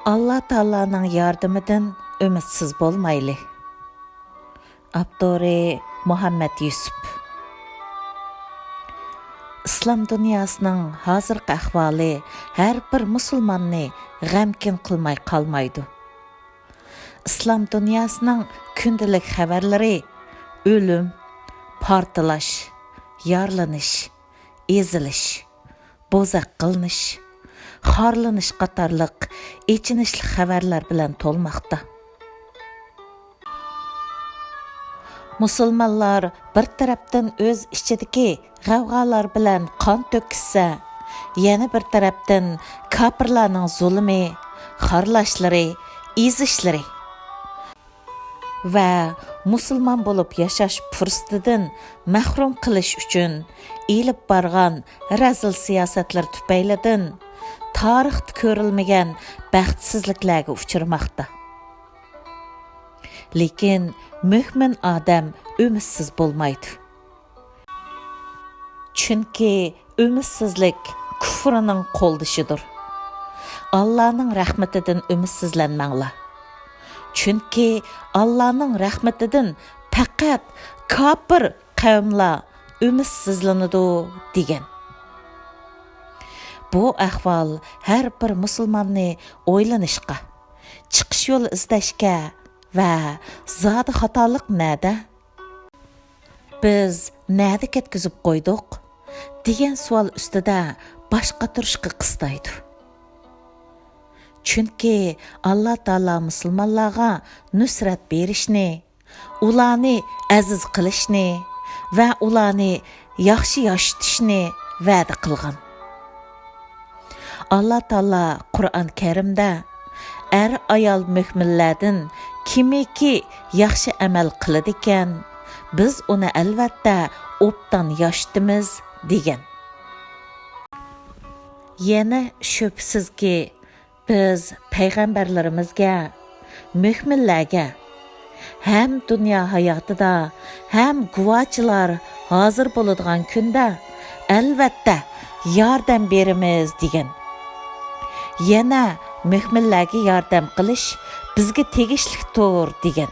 Allah Taala'nın yardımıdan ümitsiz bolmaylı. Abduri Muhammed Yusuf. İslam dünyasının hazırki ahvali her bir musulmanni g'amkin qilmay qalmaydı. İslam dünyasının kündəlik xəbərləri ölüm, partlaş, yarlanış, ezilish, bozaq qılınış, xarlanış qatarlıq echinishli xəbərlər bilan tolmaqda. Musulmonlar bir tarafdan o'z ichidagi g'avg'olar bilan qon to'kishsa, yana bir tarafdan kofirlarning zulmi, xorlashlari, ezishlari va musulmon bo'lib yashash fursatidan mahrum qilish uchun elib borgan razil siyosatlar tufaylidan tarixda ko'rilmagan baxtsizliklarga uchramoqda. Lekin mo'min odam umidsiz bo'lmaydi. Chunki umidsizlik kufrining qo'ldishidir. Allohning rahmatidan umidsizlanmanglar. Chunki Allohning rahmatidan faqat kofir qavmlar umidsizlanadi degan. Bu ahvol har bir musulmonni o'ylanishga, chiqish yo'li izlashga va zodi xatolik nada? Biz nada ketkizib qo'ydik degan savol ustida bosh qotirishga qistaydi. Chunki Alloh taolo musulmonlarga nusrat berishni, ularni aziz qilishni va ularni yaxshi yashitishni va'da qilgan. Alloh taolo Qur'on Karimda ayol mo'minlardan kimiki yaxshi amal qiladi ekan, biz uni albatta obdan yashitimiz degan. Yana shubsizki biz payg'ambarlarimizga, mo'minlarga ham dunyo hayotida, ham guvohchilar hozir bo'ladigan kunda albatta yordam beramiz degan. Yana mo'minlarga yordam qilish bizga tegishlidir degan.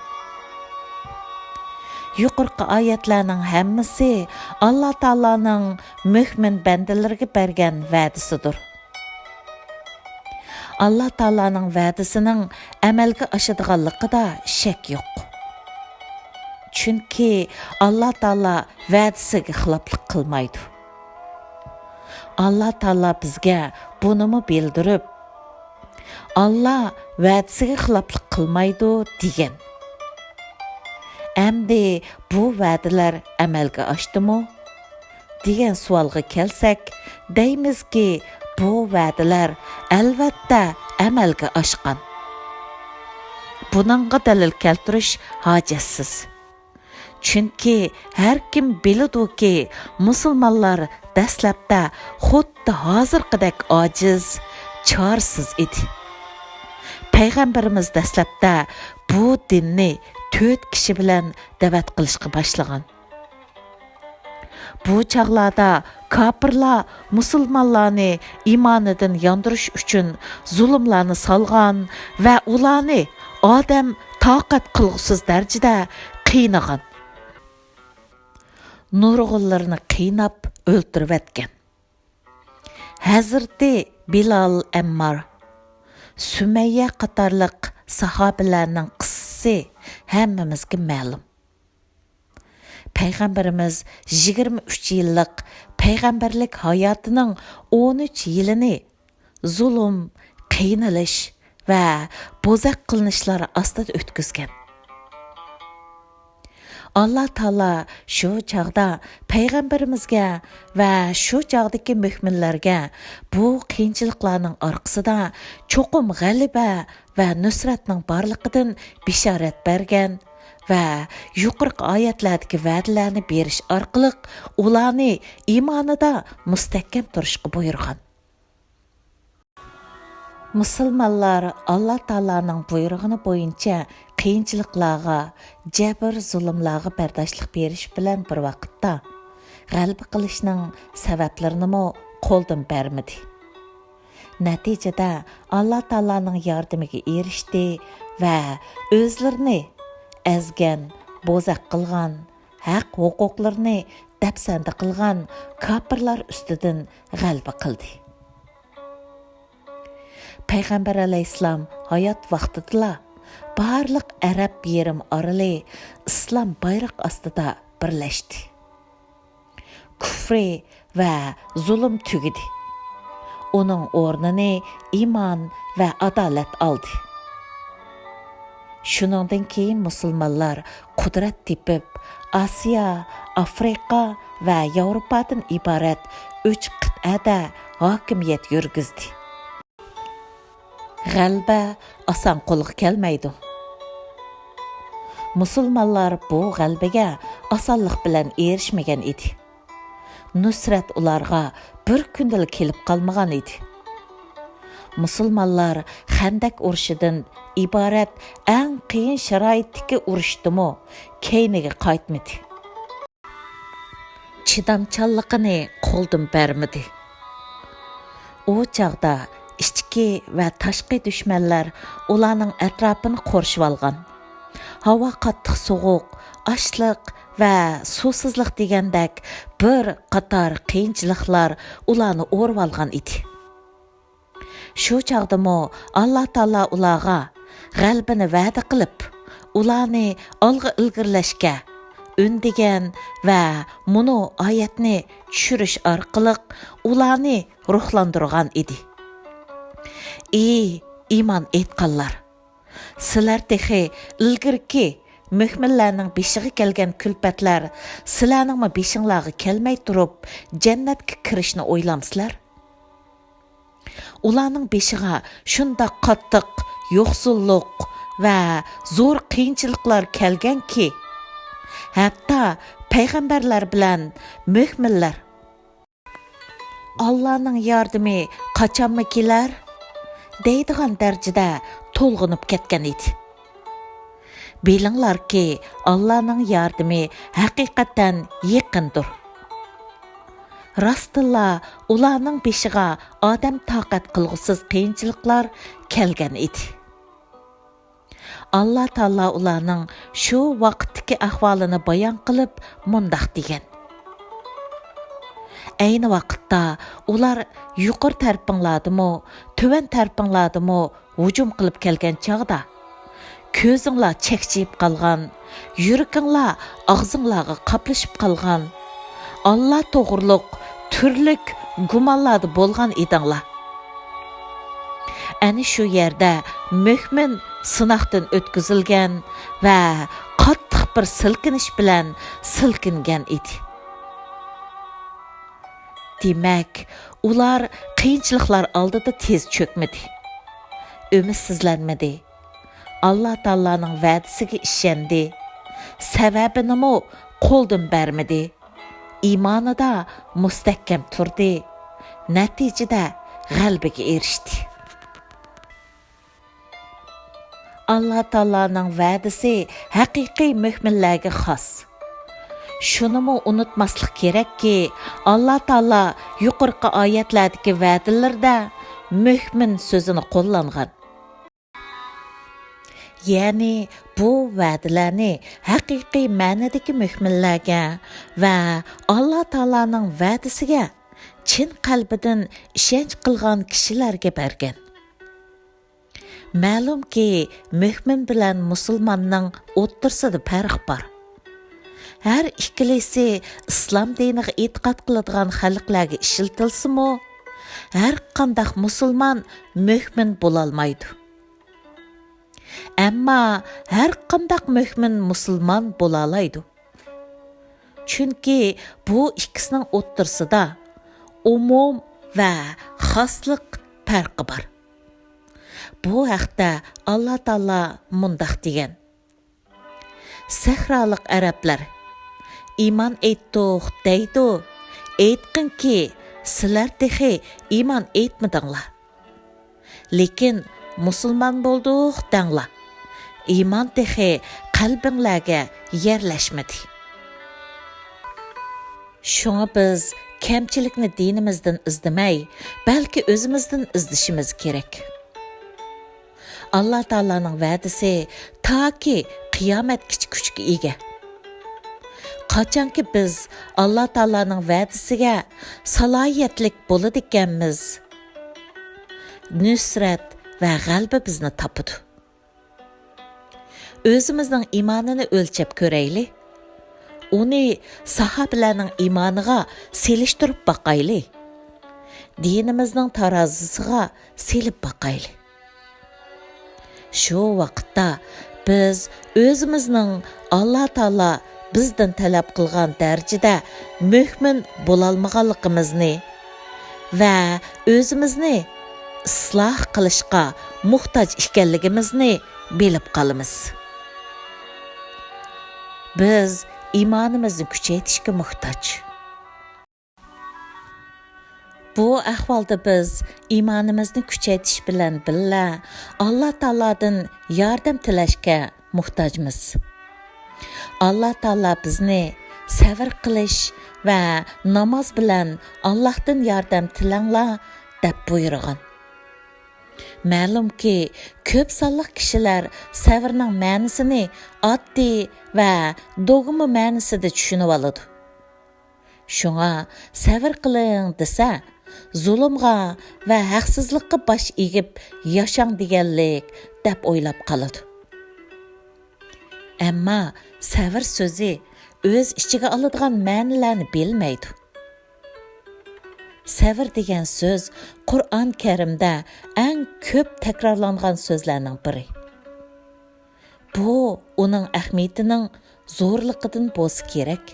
Yuqorqi oyatlarning hammasi Alloh taoloning mo'min bandalariga bergan va'dasidir. Alloh taoloning va'dasining amalga oshadiganligida shak yo'q. Chunki Alloh taolo va'dasiga xiloflik qilmaydi. Alloh taolo bizga bunimi bildirib, Allah va'dasiga xiloflik qilmaydi degan. Endi bu va'dalar amalga oshdimi degan savolga kelsak, deymizki bu va'dalar albatta amalga oshgan. Buningga dalil keltirish hojatsiz. Chunki har kim biladi-ki, musulmonlar dastlabda xuddi hozirgidek ojiz, chorsiz edi. Payg'ambarimiz dastlabda bu dinni 4 kishi bilan da'vat qilishga boshlagan. Bu chaqlarda kofirlar musulmonlarni iymonidan yondirish uchun zulmlarni solgan va ularni odam toqat qilg'usiz darajada qiynagan. Nurg'unlarni qiynab o'ldirib atgan. Hazrati Bilal Ammar, Sumayya qatorliq sahobalarning qissasi hammamizga ma'lum. Payg'ambarimiz 23 yillik payg'ambarlik hayotining 13 yilini zulm, qiynalish va bozaq qilinishlar ostida o'tkazgan. Alloh taolo shu chaqda payg'ambarimizga va shu chaqdagi mo'minlarga bu qiyinchiliklarning orqasida cho'qim g'alaba va nusratning borligidan bishorat bergan va yuqorqi oyatlardagi va'dalarni berish orqali ularni iymonida mustahkam turishga buyurgan. Musulmonlar Alloh taolaning buyrug'ini bo'yicha qiyinchiliklarga, jabr zulmlarga bardoshlik berish bilan bir vaqtda g'alaba qilishning sabablarini qo'ldan bermadi. Natijada Allah Taalaning yordamiga erishdi va o'zlarini azgan, bo'zaq qilgan, haq huquqlarini dafsanda qilgan kofirlar ustidan g'alaba qildi. Payg'ambar alayhissalom hayot vaqtida barliq arab yerim orali islom bayroq ostida birlashdi. Kufri va zulm tugidi. Onun o'rnini iymon va adolat oldi. Shuningdan keyin musulmonlar qudrat tepib, Asiya, Afrika va Yevropadan iborat 3 qit'ada hokimiyat yurgizdi. G'alaba oson qo'lga kelmaydi. Musulmonlar bu g'alabaga osonlik bilan erishmagan edi. Nusrat ularga bir kundalik kelib qolmagan edi. Musulmonlar Xandak urushidan iborat eng qiyin sharoitdagi urushdimi keyniga qaytmadi. Chidamchanligini qo'ldan bermadi. U chaqda ichki va tashqi dushmanlar ularning atrofini qurshib olgan. Havo qattiq sovuq, ochliq va suvsizlik degandek bir qator qiyinchiliklar ularni o'rib olgan edi. Shu chaqdami Alloh taolo ularga g'alabani va'da qilib, ularni olg'a ilgirlashga undigan va muni oyatni tushirish orqali ularni ruhlantirgan edi. Ey iymon etganlar, sizlar texi ilgirki mu'minlarning beshiga kelgan kulfatlar sizlarning beshinglarga kelmay turib jannatga kirishni o'ylamsizlar? Ularning beshiga shunda qattiq yo'qsullik va zo'r qiyinchiliklar kelganki, hatto payg'ambarlar bilan mu'minlar Allohning yordami qachonmi kelar deydigan darajada to'lg'inib ketgan edi. Bilinglarki, Allohning yordami haqiqatan yaqindir. Rastilla ularning beshiga odam taqat qilg'usiz qiyinchiliklar kelgan edi. Alloh taolo ularning shu vaqtdagi ahvolini bayon qilib mundaq degan. Ayni vaqtda ular yuqori tarpingladimi, tuvan tarpingladimi hujum qilib kelgan chog'da ko'zinglar chekchiyib qolgan, yurakinglar og'zinglarga qaplashib qolgan, Alloh to'g'riliq turlik gumonlarda bo'lgan edinglar. Ani shu yerda mu'min sinoqdan o'tkazilgan va qattiq bir silkinish bilan silkingan edi. Demak, ular qiyinchiliklar oldida tez cho'kmadi. Umidsizlanmadi. Alloh taolaning va'dasiga ishondi. Sababini qo'ldan bermadi. Iymonida mustahkam turdi. Natijada g'alabaga erishdi. Alloh taolaning va'dasi haqiqiy mu'minlarga xos. Shunimi unutmaslik kerakki, Alloh taolo yuqorqi oyatlardagi va'dalarda mu'min so'zini qo'llangan. Ya'ni bu va'dalarni haqiqiy ma'nodagi mu'minlarga va Alloh taolaning va'dasiga chin qalbidan ishonch qilgan kishilarga bergan. Ma'lumki, mu'min bilan musulmonning o'rtasida farq bor. Har ikkilisi islom diniga e'tiqod qiladigan xalqlarga ishlatilsa-mu, har qanday musulmon mu'min bo'la olmaydi. Ammo har qanday mu'min musulmon bo'la oladi. Chunki bu ikkisining o'rtasida umum va xoslik farqi bor. Bu haqda Alloh taolo mundaq degan. Sahrolik arablar iymon etdik deydi. Aytqinki, sizlar texi iymon etmadinglar. Lekin musulmon bo'ldik danglar. Iymon texi qalbinglarga yerlashmadi. Shunga biz kamchilikni dinimizdan izlamay, balki o'zimizdan izlashimiz kerak. Allah Taalaning va'dasi toki qiyomatgacha kuchga ega. Qachonki biz Allah Taalaning va'dasiga salohiyatlik bo'ladi ekanmiz, nusrat va g'alaba bizni topadi. O'zimizning iymonini o'lchab ko'raylik. Uni sahobalarning iymoniga selishtirib boqaylik. Dinimizning tarozisiga selib boqaylik. Shu vaqtda biz o'zimizning Allah Taala bizdan talab qilgan darajada mu'min bo'lolmaganligimizni va o'zimizni isloh qilishga muhtoj ekanligimizni bilib qolamiz. Biz iymonimizni kuchaytirishga muhtoj. Bu ahvolda biz iymonimizni kuchaytirish bilan birga Allah Taoladan yordam tilashga muhtojmiz. Allah Taala bizni sabr qilish va namoz bilan Allohdan yordam tilanglar deb buyurgan. Ma'lumki, ko'p sonli kishilar sabrning ma'nosini oddiy va dogma ma'nosida tushunib oladi. Shunga sabr qiling desa, zulmga va haqsizlikqa bosh egib yashang deganlik deb o'ylab qoladi. Ammo sabr so'zi o'z ichiga oladigan ma'nolarni bilmaydi. Sabr degan so'z Qur'on Karimda eng ko'p takrorlangan so'zlarning biri. Bu uning ahamiyatining zo'rligidan bo'lsa kerak.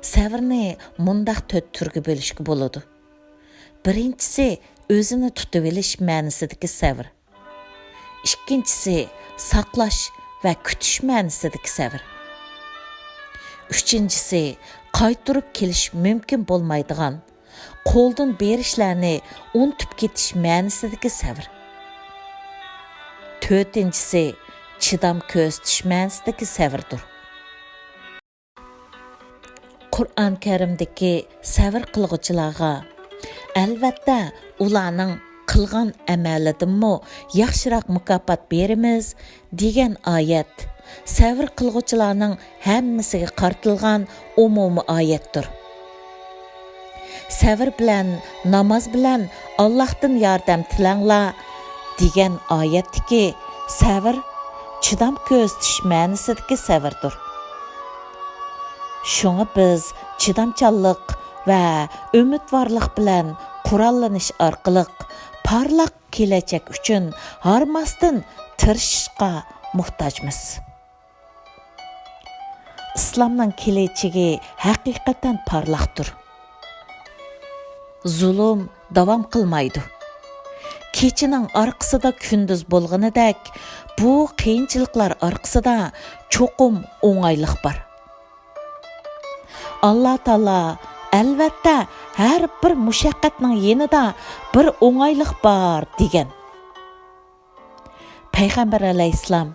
Sabrni mundaq 4 turga bo'lishga bo'ladi. Birinchisi o'zini tutib olish ma'nosidagi sabr. Ikkinchisi saqlash va kutish ma'nosidagi sabr. Uchinchisi qaytarib kelish mumkin bo'lmaydigan, qo'ldan berishlarni unutib ketish ma'nosidagi sabr. To'rtinchisi chidam ko'rsatish ma'nosidagi sabrdir. Qur'on Karimdagi sabr qilg'uvchilarga albatta ularning qilgan amalidanmi yaxshiroq mukofot beramiz degan oyat sabr qilg'uvchilarning hammasiga qartilgan umumiy oyatdir. Sabr bilan, namoz bilan Allohdan yordam tilanglar degan oyatdagi sabr chidam ko'rsatish ma'nosidagi sabrdir. Shunga biz chidamchanlik va umidvorlik bilan qurollanish orqali parlaq kelajak uchun harmasdan tirishishga muhtojmiz. İslamның kelechagi haqiqatan parlaqdir. Zulm davom qilmaydi. Kechining orqasida kunduz bo'lganidek, bu qiyinchiliklar orqasida cho'qim o'ng'aylik bor. Allah Taala albatta har bir mushaqqatning yanida bir o'ng'aylik bor degan. Payg'ambar alayhisalom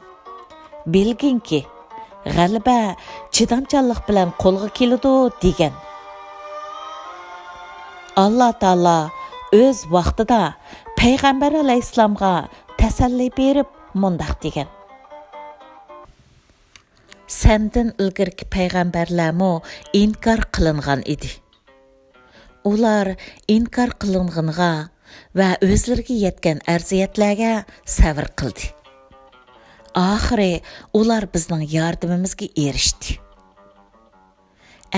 bilginki, g'alaba chidamchanlik bilan qo'lga keladi degan. Allah Taala o'z vaqtida Payg'ambar alayhisalomga tasalli berib mundaq degan. Senden ilgirki payg'ambarlarmo inkor qilingan edi. Ular inkor qilinganға va o'zlariga yetgan arziyatlarga sabr qildi. Oxiri ular bizning yordamimizga erishdi.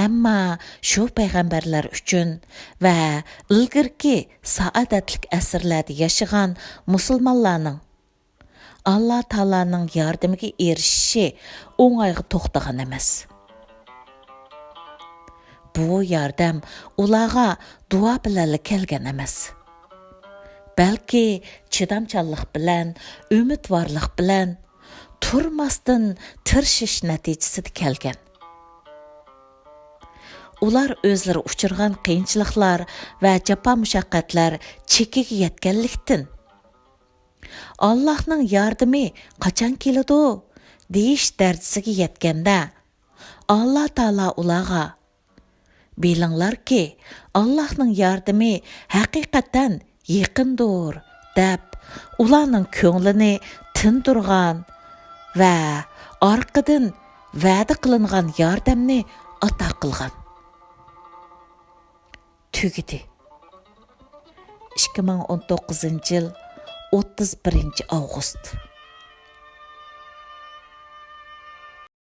Ammo shu payg'ambarlar uchun va ilgirki saodatlik asrlarda yashagan musulmonlarning Allah Taalaning yordamiga erishishi o'ng'ayga to'xtagan emas. Bu yordam ularga duo bilan kelgan emas. Balki chidamchanlik bilan, umidvorlik bilan turmasdan tirishish natijasida kelgan. Ular o'zlari uchirgan qiyinchiliklar va jafo mushaqqatlar chekiga yetganlikdan Allohning yordami qachon keladi deyish darajasiga yetganda Allah Taala ularga Bilinglarki, Allah'ның yardımı haqiqatan yaqindir, deb ularning ko'nglini tindirgan va orqadan va'da qilingan yordamni ato qilgan. Tugidi. 2019 yil 31 avgust